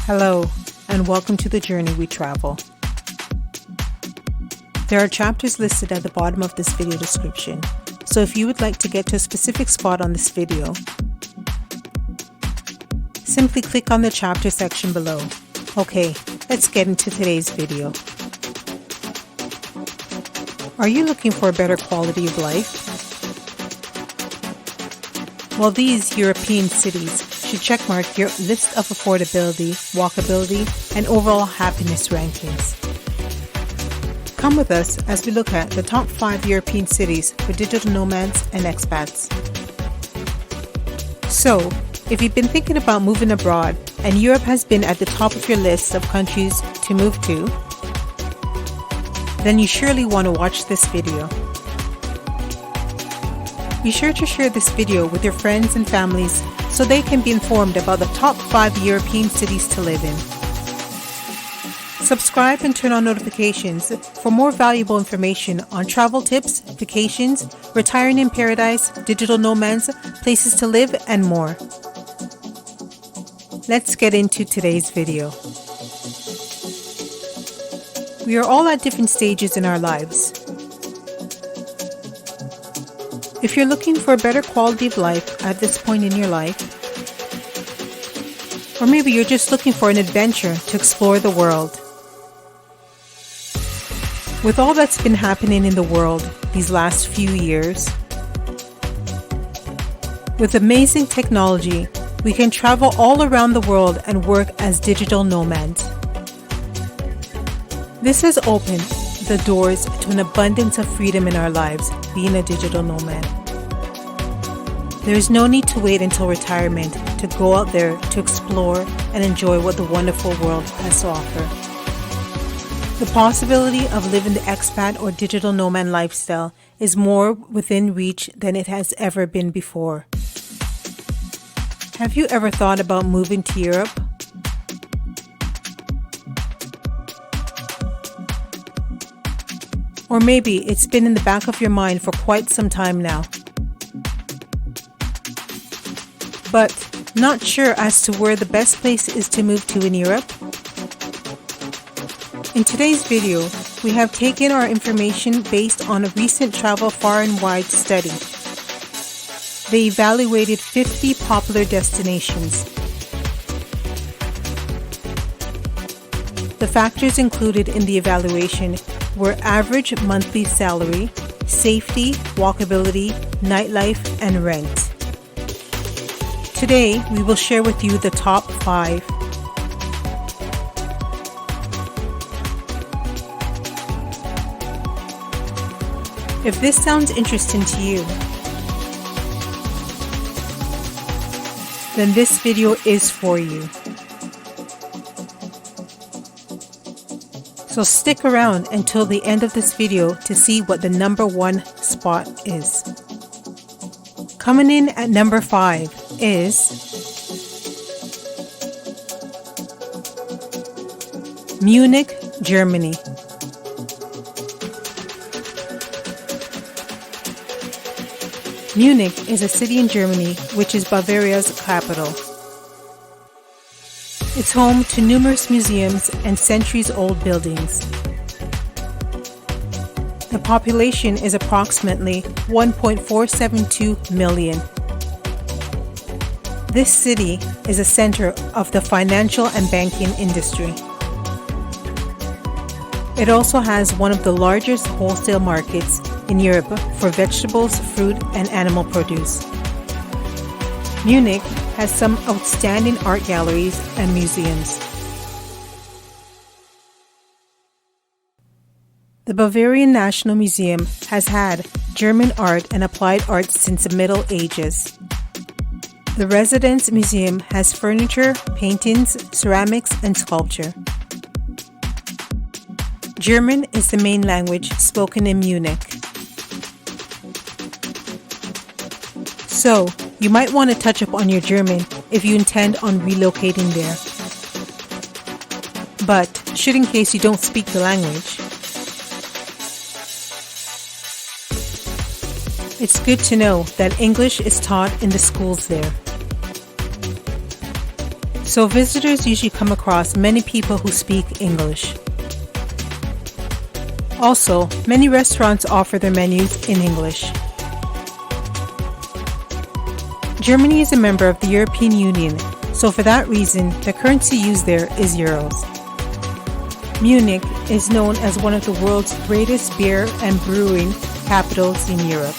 Hello, and welcome to the journey we travel. There are chapters listed at the bottom of this video description, so if you would like to get to a specific spot on this video, simply click on the chapter section below. Okay, let's get into today's video. Are you looking for a better quality of life? Well, these European cities should checkmark your list of affordability, walkability, and overall happiness rankings. Come with us as we look at the top 5 European cities for digital nomads and expats. So, if you've been thinking about moving abroad and Europe has been at the top of your list of countries to move to, then you surely want to watch this video. Be sure to share this video with your friends and families so they can be informed about the top 5 European cities to live in. Subscribe and turn on notifications for more valuable information on travel tips, vacations, retiring in paradise, digital nomads, places to live, and more. Let's get into today's video. We are all at different stages in our lives. If you're looking for a better quality of life at this point in your life, or maybe you're just looking for an adventure to explore the world. With all that's been happening in the world these last few years, with amazing technology, we can travel all around the world and work as digital nomads. This has opened the doors to an abundance of freedom in our lives, being a digital nomad. There is no need to wait until retirement to go out there to explore and enjoy what the wonderful world has to offer. The possibility of living the expat or digital nomad lifestyle is more within reach than it has ever been before. Have you ever thought about moving to Europe? Or maybe it's been in the back of your mind for quite some time now, but not sure as to where the best place is to move to in Europe? In today's video, we have taken our information based on a recent Travel Far and Wide study. They evaluated 50 popular destinations. The factors included in the evaluation were average monthly salary, safety, walkability, nightlife, and rent. Today, we will share with you the top 5. If this sounds interesting to you, then this video is for you. So stick around until the end of this video to see what the number 1 spot is. Coming in at number 5 is Munich, Germany. Munich is a city in Germany which is Bavaria's capital. It's home to numerous museums and centuries-old buildings. The population is approximately 1.472 million. This city is a center of the financial and banking industry. It also has one of the largest wholesale markets in Europe for vegetables, fruit, and animal produce. Munich has some outstanding art galleries and museums. The Bavarian National Museum has had German art and applied art since the Middle Ages. The Residence Museum has furniture, paintings, ceramics, and sculpture. German is the main language spoken in Munich. So, you might want to touch up on your German if you intend on relocating there. But, should in case you don't speak the language, it's good to know that English is taught in the schools there. so visitors usually come across many people who speak English. Also, many restaurants offer their menus in English. Germany is a member of the European Union, so for that reason, the currency used there is euros. Munich is known as one of the world's greatest beer and brewing capitals in Europe.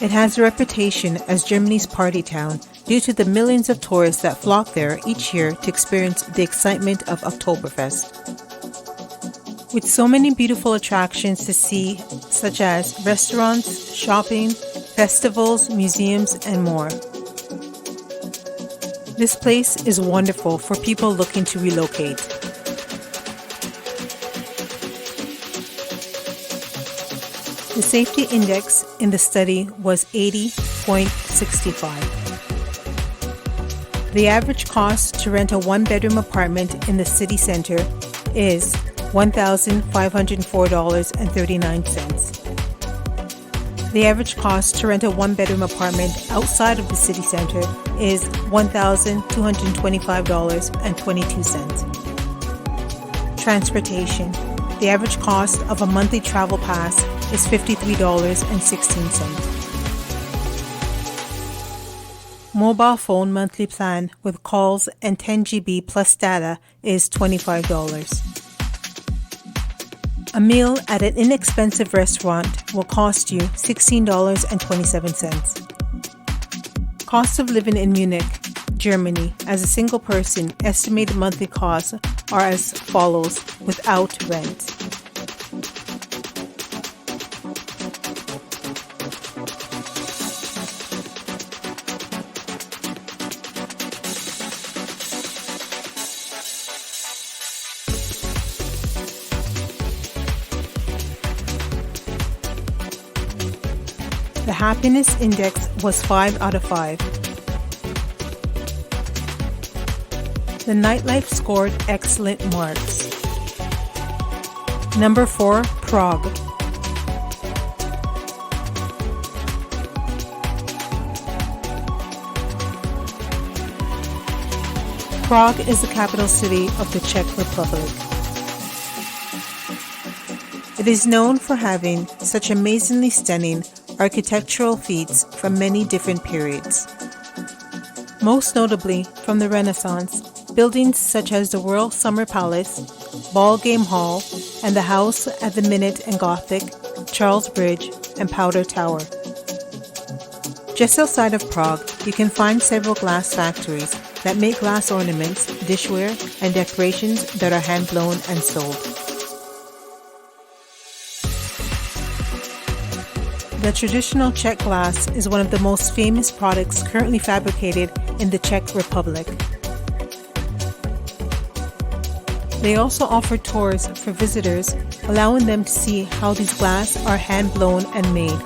It has a reputation as Germany's party town due to the millions of tourists that flock there each year to experience the excitement of Oktoberfest. With so many beautiful attractions to see, such as restaurants, shopping, festivals, museums, and more. This place is wonderful for people looking to relocate. The safety index in the study was 80.65. The average cost to rent a one-bedroom apartment in the city center is $1,504.39. The average cost to rent a one-bedroom apartment outside of the city center is $1,225.22. Transportation. The average cost of a monthly travel pass is $53.16. Mobile phone monthly plan with calls and 10 GB plus data is $25. A meal at an inexpensive restaurant will cost you $16.27. Cost of living in Munich, Germany, as a single person, estimated monthly costs are as follows without rent. The happiness index was 5 out of 5. The nightlife scored excellent marks. Number 4, Prague. Prague is the capital city of the Czech Republic. It is known for having such amazingly stunning architectural feats from many different periods. Most notably from the Renaissance, buildings such as the Royal Summer Palace, Ball Game Hall, and the House at the Minute and Gothic, Charles Bridge, and Powder Tower. Just outside of Prague, you can find several glass factories that make glass ornaments, dishware, and decorations that are hand-blown and sold. The traditional Czech glass is one of the most famous products currently fabricated in the Czech Republic. They also offer tours for visitors, allowing them to see how these glass are hand-blown and made.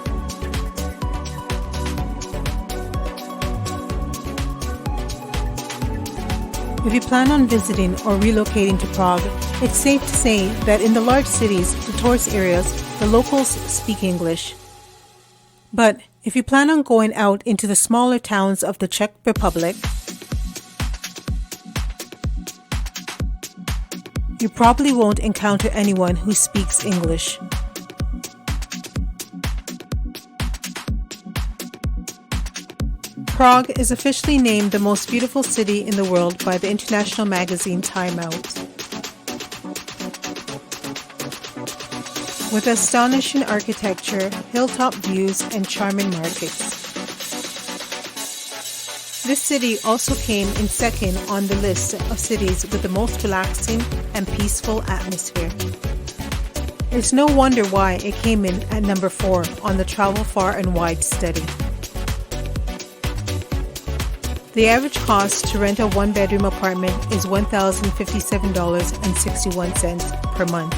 If you plan on visiting or relocating to Prague, it's safe to say that in the large cities, the tourist areas, the locals speak English. But if you plan on going out into the smaller towns of the Czech Republic, you probably won't encounter anyone who speaks English. Prague is officially named the most beautiful city in the world by the international magazine Time Out. With astonishing architecture, hilltop views, and charming markets. This city also came in second on the list of cities with the most relaxing and peaceful atmosphere. It's no wonder why it came in at number 4 on the Travel Far and Wide study. The average cost to rent a one-bedroom apartment is $1,057.61 per month.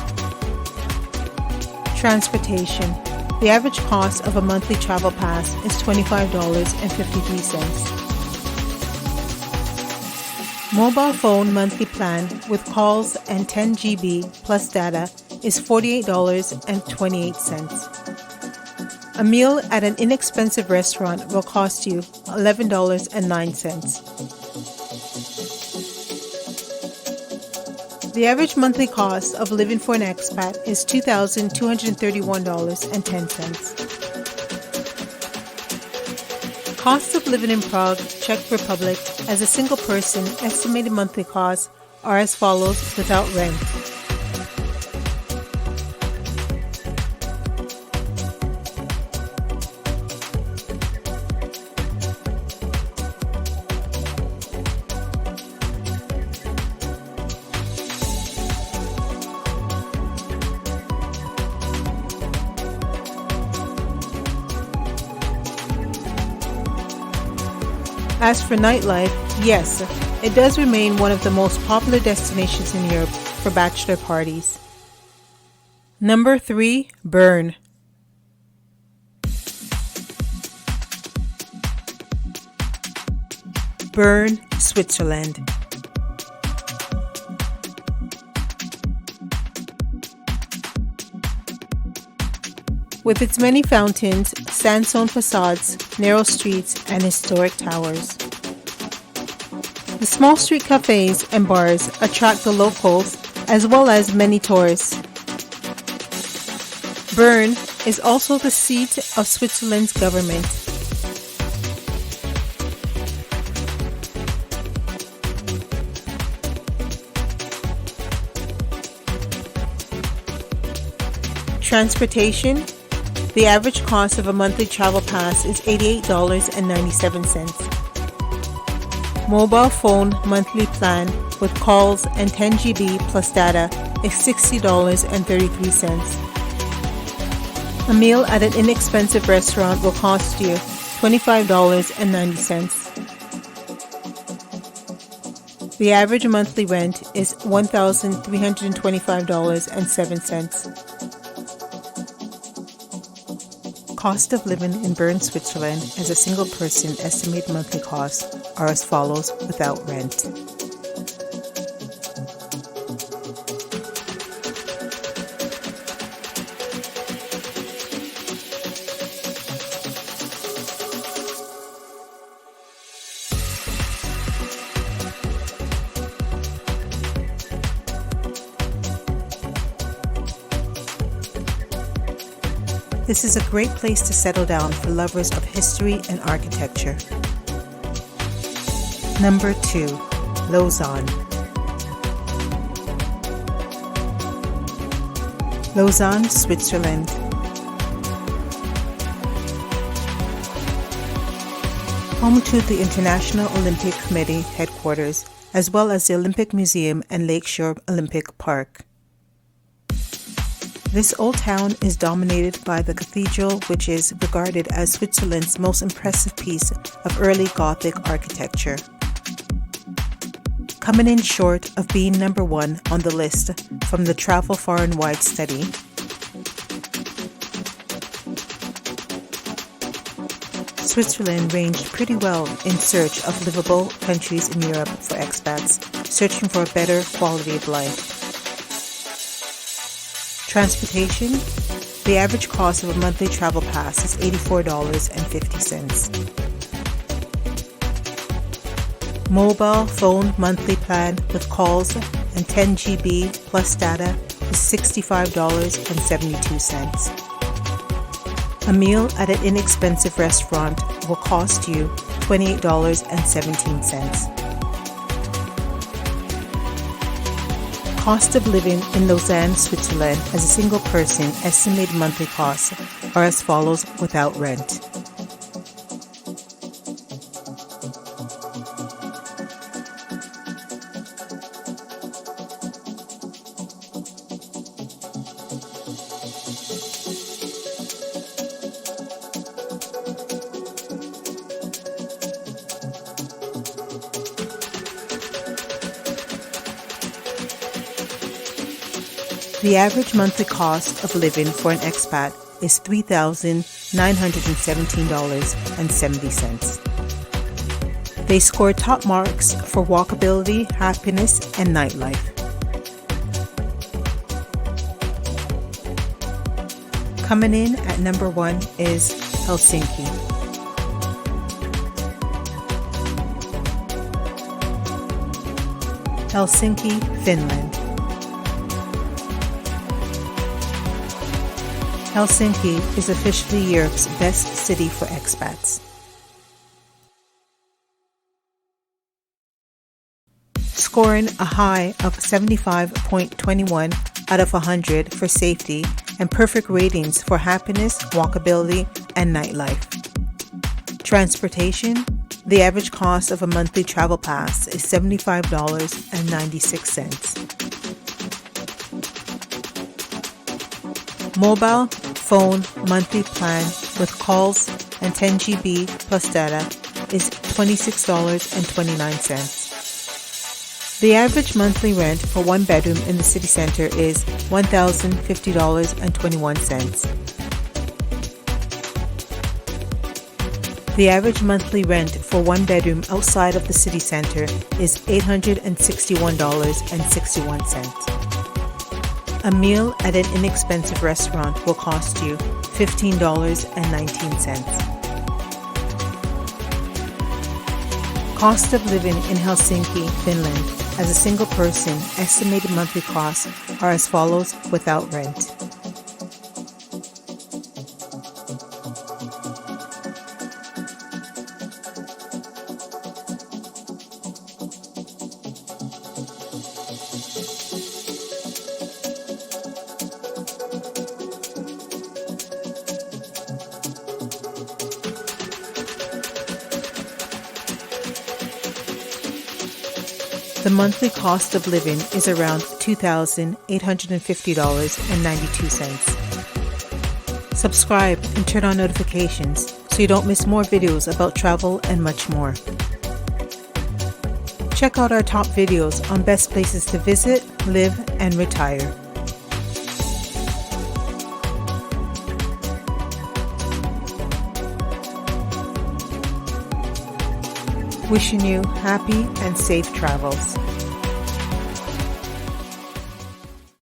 Transportation. The average cost of a monthly travel pass is $25.53. Mobile phone monthly plan with calls and 10 GB plus data is $48.28. A meal at an inexpensive restaurant will cost you $11.09. The average monthly cost of living for an expat is $2,231.10. Cost of living in Prague, Czech Republic, as a single person, estimated monthly costs are as follows without rent. As for nightlife, yes, it does remain one of the most popular destinations in Europe for bachelor parties. Number 3, Bern. Bern, Switzerland. With its many fountains, sandstone facades, narrow streets, and historic towers. The small street cafes and bars attract the locals as well as many tourists. Bern is also the seat of Switzerland's government. Transportation. The average cost of a monthly travel pass is $88.97. Mobile phone monthly plan with calls and 10 GB plus data is $60.33. A meal at an inexpensive restaurant will cost you $25.90. The average monthly rent is $1,325.07. Cost of living in Bern, Switzerland as a single person, estimated monthly costs are as follows without rent. This is a great place to settle down for lovers of history and architecture. Number 2, Lausanne. Lausanne, Switzerland. Home to the International Olympic Committee headquarters, as well as the Olympic Museum and Lakeshore Olympic Park. This old town is dominated by the cathedral, which is regarded as Switzerland's most impressive piece of early Gothic architecture. Coming in short of being number 1 on the list from the Travel Far and Wide study, Switzerland ranged pretty well in search of livable countries in Europe for expats searching for a better quality of life. Transportation. The average cost of a monthly travel pass is $84.50. Mobile phone monthly plan with calls and 10 GB plus data is $65.72. A meal at an inexpensive restaurant will cost you $28.17. Cost of living in Lausanne, Switzerland as a single person, estimated monthly costs are as follows without rent. The average monthly cost of living for an expat is $3,917.70. They score top marks for walkability, happiness, and nightlife. Coming in at number 1 is Helsinki. Helsinki, Finland. Helsinki is officially Europe's best city for expats. Scoring a high of 75.21 out of 100 for safety and perfect ratings for happiness, walkability, and nightlife. Transportation. The average cost of a monthly travel pass is $75.96. Mobile phone monthly plan with calls and 10 GB plus data is $26.29. The average monthly rent for one bedroom in the city center is $1,050.21. The average monthly rent for one bedroom outside of the city center is $861.61. A meal at an inexpensive restaurant will cost you $15.19. Cost of living in Helsinki, Finland, as a single person, estimated monthly costs are as follows without rent. The monthly cost of living is around $2,850.92. Subscribe and turn on notifications so you don't miss more videos about travel and much more. Check out our top videos on best places to visit, live, and retire. Wishing you happy and safe travels.